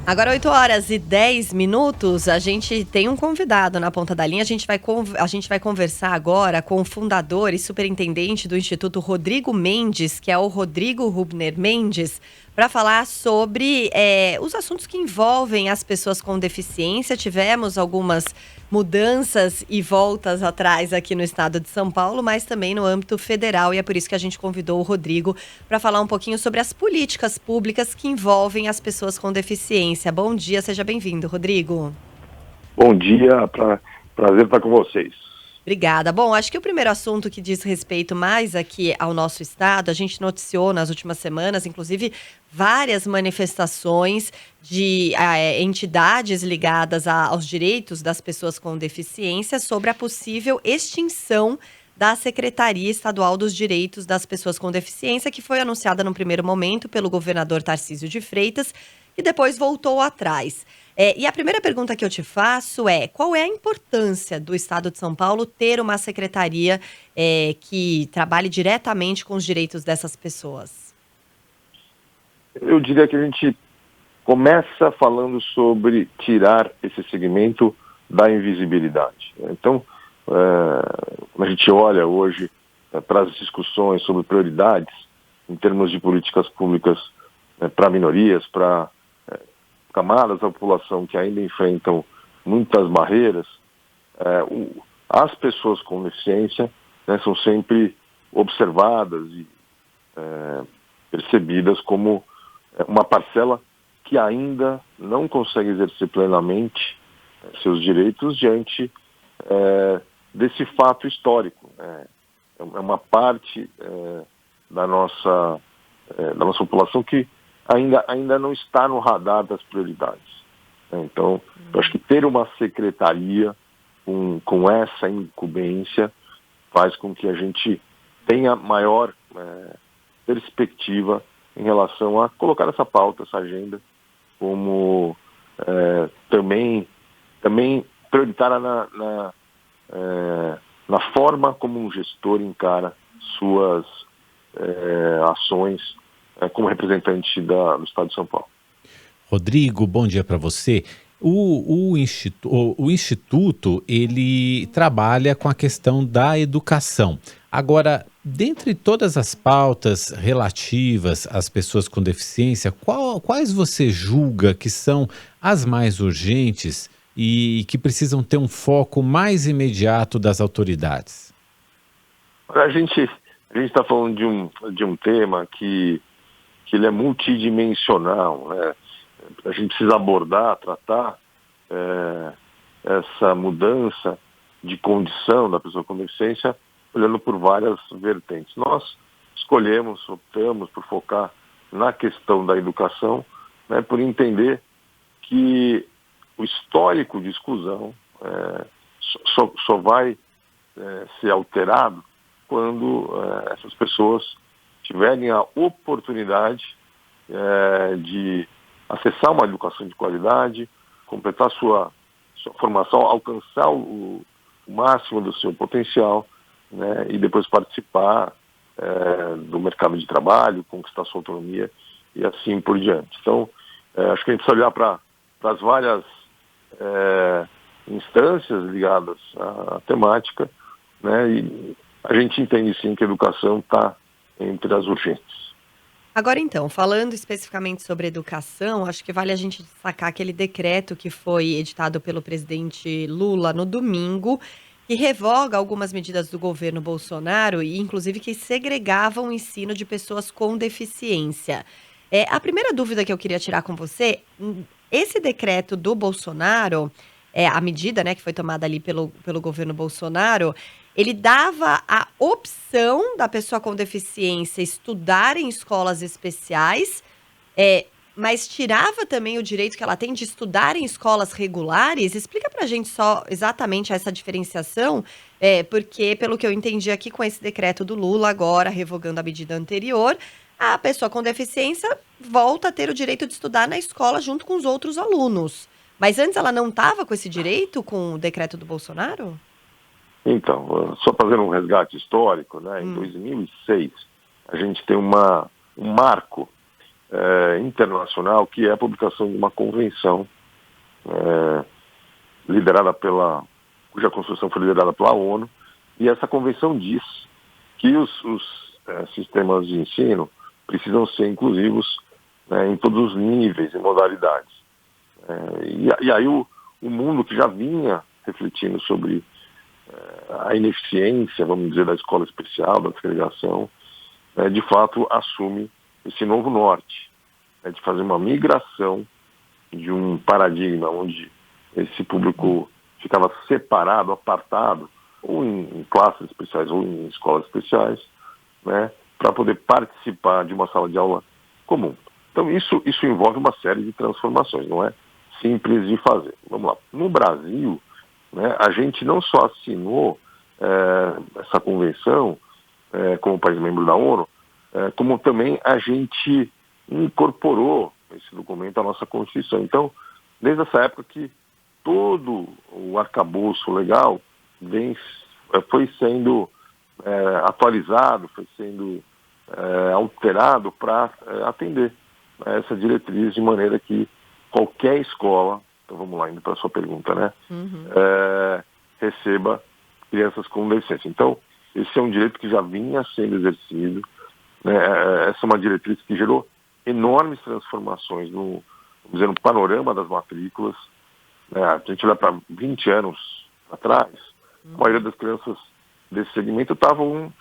Agora, 8h10, a gente tem um convidado na ponta da linha. A gente vai conversar agora com o fundador e superintendente do Instituto Rodrigo Mendes, que é o Rodrigo Rubner Mendes, para falar sobre os assuntos que envolvem as pessoas com deficiência. Tivemos algumas mudanças e voltas atrás aqui no estado de São Paulo, mas também no âmbito federal, e é por isso que a gente convidou o Rodrigo para falar um pouquinho sobre as políticas públicas que envolvem as pessoas com deficiência. Bom dia, seja bem-vindo, Rodrigo. Bom dia, prazer estar com vocês. Obrigada. Bom, acho que o primeiro assunto que diz respeito mais aqui ao nosso estado, a gente noticiou nas últimas semanas, inclusive, várias manifestações de entidades ligadas aos direitos das pessoas com deficiência sobre a possível extinção da Secretaria Estadual dos Direitos das Pessoas com Deficiência, que foi anunciada num primeiro momento pelo governador Tarcísio de Freitas e depois voltou atrás. E a primeira pergunta que eu te faço é: qual é a importância do Estado de São Paulo ter uma secretaria que trabalhe diretamente com os direitos dessas pessoas? Eu diria que a gente começa falando sobre tirar esse segmento da invisibilidade. Então, quando a gente olha hoje para as discussões sobre prioridades em termos de políticas públicas para minorias, para camadas da população que ainda enfrentam muitas barreiras, as pessoas com deficiência são sempre observadas e percebidas como uma parcela que ainda não consegue exercer plenamente seus direitos diante desse fato histórico. É uma parte da nossa população que ainda não está no radar das prioridades. Então, eu acho que ter uma secretaria com essa incumbência faz com que a gente tenha maior perspectiva em relação a colocar essa pauta, essa agenda, como também prioritária na forma como um gestor encara suas ações como representante do Estado de São Paulo. Rodrigo, bom dia para você. O Instituto, ele trabalha com a questão da educação. Agora, dentre todas as pautas relativas às pessoas com deficiência, quais você julga que são as mais urgentes e que precisam ter um foco mais imediato das autoridades? A gente está falando de um tema que ele é multidimensional, né? A gente precisa abordar, tratar essa mudança de condição da pessoa com deficiência olhando por várias vertentes. Nós optamos por focar na questão da educação, né, por entender que o histórico de exclusão só vai ser alterado quando essas pessoas tiverem a oportunidade de acessar uma educação de qualidade, completar sua formação, alcançar o máximo do seu potencial, né, e depois participar do mercado de trabalho, conquistar sua autonomia e assim por diante. Então, acho que a gente precisa olhar para as várias instâncias ligadas à temática, né, e a gente entende sim que a educação está entre as urgentes. Agora então, falando especificamente sobre educação, acho que vale a gente destacar aquele decreto que foi editado pelo presidente Lula no domingo, que revoga algumas medidas do governo Bolsonaro e inclusive que segregavam o ensino de pessoas com deficiência. A primeira dúvida que eu queria tirar com você, esse decreto do Bolsonaro, a medida, né, que foi tomada ali pelo governo Bolsonaro, ele dava a opção da pessoa com deficiência estudar em escolas especiais, mas tirava também o direito que ela tem de estudar em escolas regulares. Explica pra gente só exatamente essa diferenciação, porque, pelo que eu entendi aqui, com esse decreto do Lula agora, revogando a medida anterior, a pessoa com deficiência volta a ter o direito de estudar na escola junto com os outros alunos. Mas antes ela não estava com esse direito com o decreto do Bolsonaro? Então, só fazendo um resgate histórico, né? Em 2006, a gente tem um marco internacional, que é a publicação de uma convenção cuja construção foi liderada pela ONU, e essa convenção diz que os sistemas de ensino precisam ser inclusivos, né, em todos os níveis e modalidades. E aí o mundo que já vinha refletindo sobre a ineficiência, vamos dizer, da escola especial, da segregação, de fato assume esse novo norte, de fazer uma migração de um paradigma onde esse público ficava separado, apartado, ou em classes especiais ou em escolas especiais, né, para poder participar de uma sala de aula comum. Então isso envolve uma série de transformações, não é simples de fazer. Vamos lá. No Brasil, né, a gente não só assinou essa convenção como país membro da ONU, como também a gente incorporou esse documento à nossa Constituição. Então, desde essa época que todo o arcabouço legal foi sendo atualizado, foi sendo alterado para atender essa diretriz de maneira que qualquer escola, então vamos lá, indo para a sua pergunta, né, receba crianças com deficiência. Então, esse é um direito que já vinha sendo exercido, né, essa é uma diretriz que gerou enormes transformações no panorama das matrículas. A gente olha para 20 anos atrás, a maioria das crianças desse segmento estavam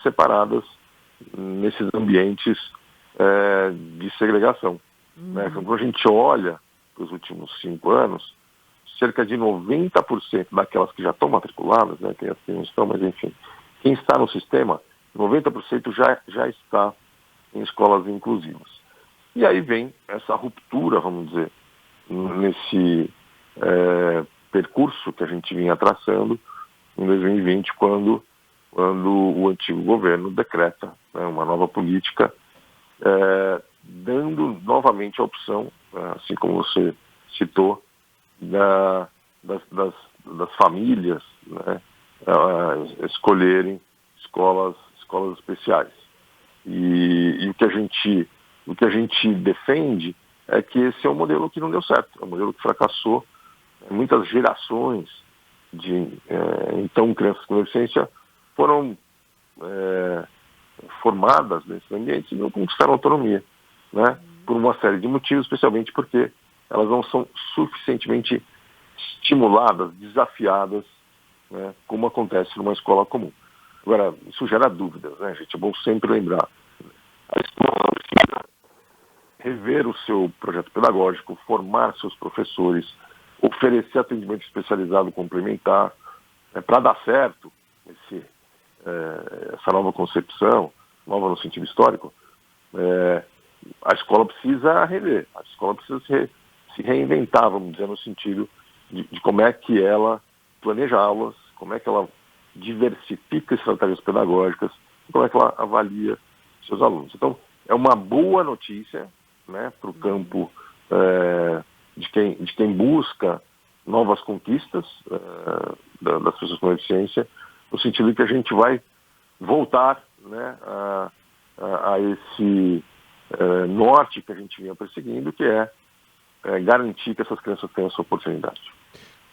separadas nesses ambientes de segregação. Então, quando a gente olha para os últimos 5 anos, cerca de 90% daquelas que já estão matriculadas, né, tem as que não estão, mas enfim, quem está no sistema, 90% já está em escolas inclusivas. E aí vem essa ruptura, vamos dizer, nesse percurso que a gente vinha traçando em 2020, quando o antigo governo decreta, né, uma nova política, dando novamente a opção, assim como você citou, das famílias, né, escolherem escolas especiais. E o que a gente defende é que esse é um modelo que não deu certo, é um modelo que fracassou. Muitas gerações de então crianças com deficiência foram formadas nesses ambientes e não conquistaram autonomia, né, por uma série de motivos, especialmente porque elas não são suficientemente estimuladas, desafiadas, né, como acontece numa escola comum. Agora, isso gera dúvidas, né, gente? É bom sempre lembrar. A escola precisa rever o seu projeto pedagógico, formar seus professores, oferecer atendimento especializado complementar, para dar certo essa nova concepção, nova no sentido histórico. A escola precisa rever, a escola precisa se reinventar, vamos dizer, no sentido de como é que ela planeja aulas, como é que ela diversifica estratégias pedagógicas, como é que ela avalia seus alunos. Então, é uma boa notícia, né, para o campo de quem busca novas conquistas das pessoas com deficiência, no sentido de que a gente vai voltar, né, a esse norte que a gente vinha perseguindo, que é garantir que essas crianças tenham essa oportunidade.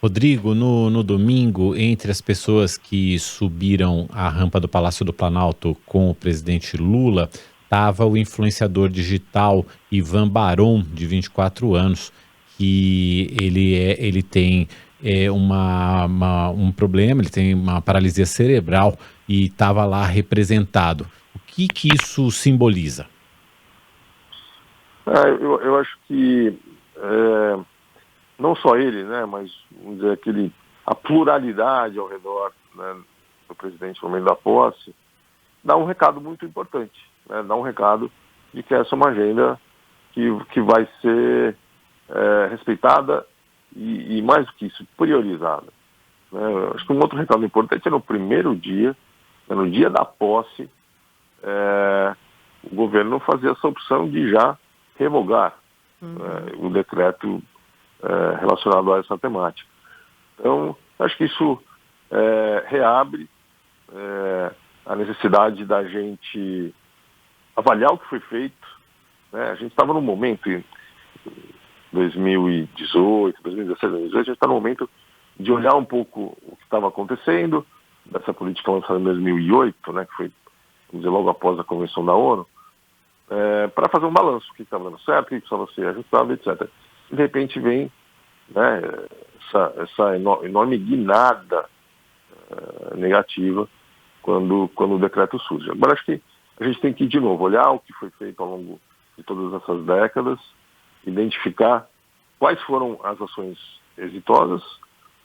Rodrigo, no domingo, entre as pessoas que subiram a rampa do Palácio do Planalto com o presidente Lula, estava o influenciador digital Ivan Baron, de 24 anos, que ele tem um problema, ele tem uma paralisia cerebral e estava lá representado. O que isso simboliza? Eu acho que não só ele, né, mas vamos dizer a pluralidade ao redor, né, do presidente no momento da posse, dá um recado muito importante, né, dá um recado de que essa é uma agenda que vai ser respeitada e mais do que isso, priorizada. Né. Acho que um outro recado importante é no primeiro dia, né, no dia da posse, o governo fazer essa opção de já revogar o decreto relacionado a essa temática. Então, acho que isso reabre a necessidade da gente avaliar o que foi feito, né? A gente estava num momento em 2018, 2016, 2018, a gente está no momento de olhar um pouco o que estava acontecendo, dessa política lançada em 2008, né, que foi, vamos dizer, logo após a Convenção da ONU, para fazer um balanço, o que estava dando certo, o que precisava ser ajustado, etc. E de repente vem, né, essa enorme guinada negativa quando o decreto surge. Agora, acho que a gente tem que, de novo, olhar o que foi feito ao longo de todas essas décadas, identificar quais foram as ações exitosas,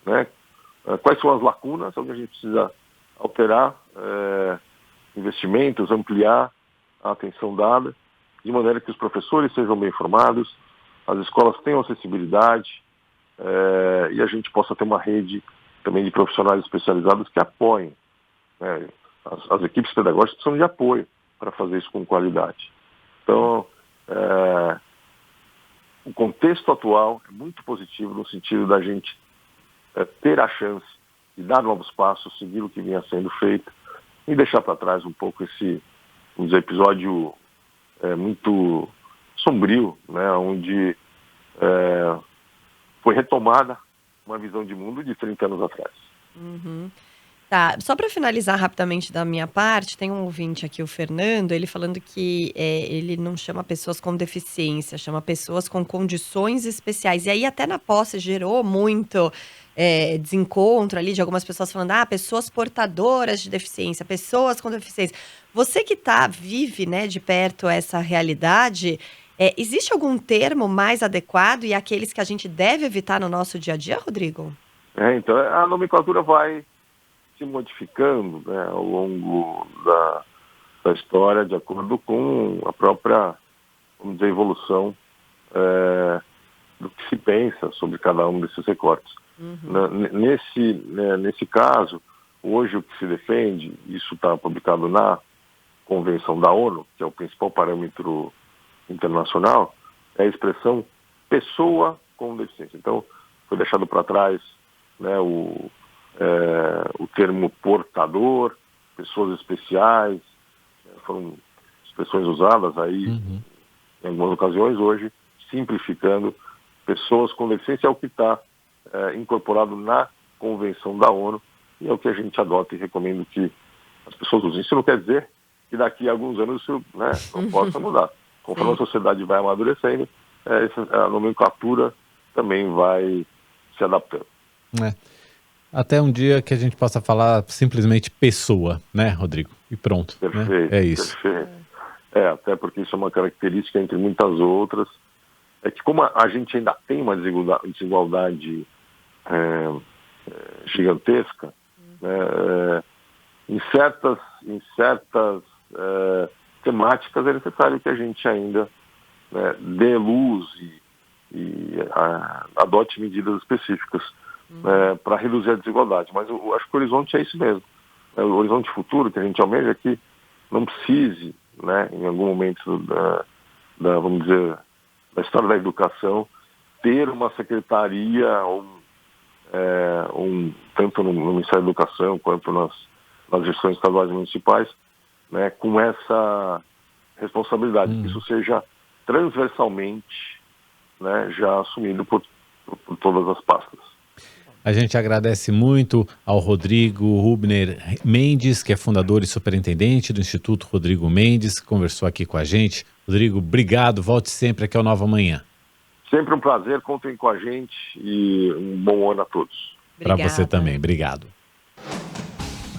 né, quais são as lacunas, onde a gente precisa alterar investimentos, ampliar a atenção dada, de maneira que os professores sejam bem informados, as escolas tenham acessibilidade e a gente possa ter uma rede também de profissionais especializados que apoiem. Né? As equipes pedagógicas precisam de apoio para fazer isso com qualidade. Então, o contexto atual é muito positivo no sentido da gente ter a chance de dar novos passos, seguir o que vinha sendo feito e deixar para trás um pouco esse, vamos dizer, episódio muito sombrio, né, onde foi retomada uma visão de mundo de 30 anos atrás. Uhum. Tá, só para finalizar rapidamente da minha parte, tem um ouvinte aqui, o Fernando, ele falando que ele não chama pessoas com deficiência, chama pessoas com condições especiais. E aí até na posse gerou muito desencontro ali de algumas pessoas falando, pessoas portadoras de deficiência, pessoas com deficiência. Você que vive, né, de perto essa realidade, existe algum termo mais adequado e aqueles que a gente deve evitar no nosso dia a dia, Rodrigo? Então a nomenclatura vai se modificando, né, ao longo da história, de acordo com a própria, vamos dizer, evolução do que se pensa sobre cada um desses recortes. Uhum. Nesse caso, hoje o que se defende, isso está publicado na Convenção da ONU, que é o principal parâmetro internacional, é a expressão pessoa com deficiência. Então, foi deixado para trás, né, o termo portador, pessoas especiais, foram expressões usadas aí em algumas ocasiões. Hoje, simplificando, pessoas com deficiência é o que está incorporado na Convenção da ONU e é o que a gente adota e recomendo que as pessoas usem. Isso não quer dizer que daqui a alguns anos isso, né, não possa mudar. Conforme a sociedade vai amadurecendo, a nomenclatura também vai se adaptando. Até um dia que a gente possa falar simplesmente pessoa, né, Rodrigo? E pronto. Perfeito. Né? É isso. Perfeito. Até porque isso é uma característica entre muitas outras. É que como a gente ainda tem uma desigualdade gigantesca, né, em certas temáticas é necessário que a gente ainda dê luz e adote medidas específicas para reduzir a desigualdade. Mas eu acho que o horizonte é isso mesmo. O horizonte futuro que a gente almeja é que não precise, né, em algum momento vamos dizer, da história da educação, ter uma secretaria, tanto no Ministério da Educação quanto nas gestões estaduais e municipais, né, com essa responsabilidade, que isso seja transversalmente, né, já assumido por todas as pastas. A gente agradece muito ao Rodrigo Hubner Mendes, que é fundador e superintendente do Instituto Rodrigo Mendes, que conversou aqui com a gente. Rodrigo, obrigado, volte sempre aqui ao Nova Manhã. Sempre um prazer, contem com a gente e um bom ano a todos. Para você também, obrigado.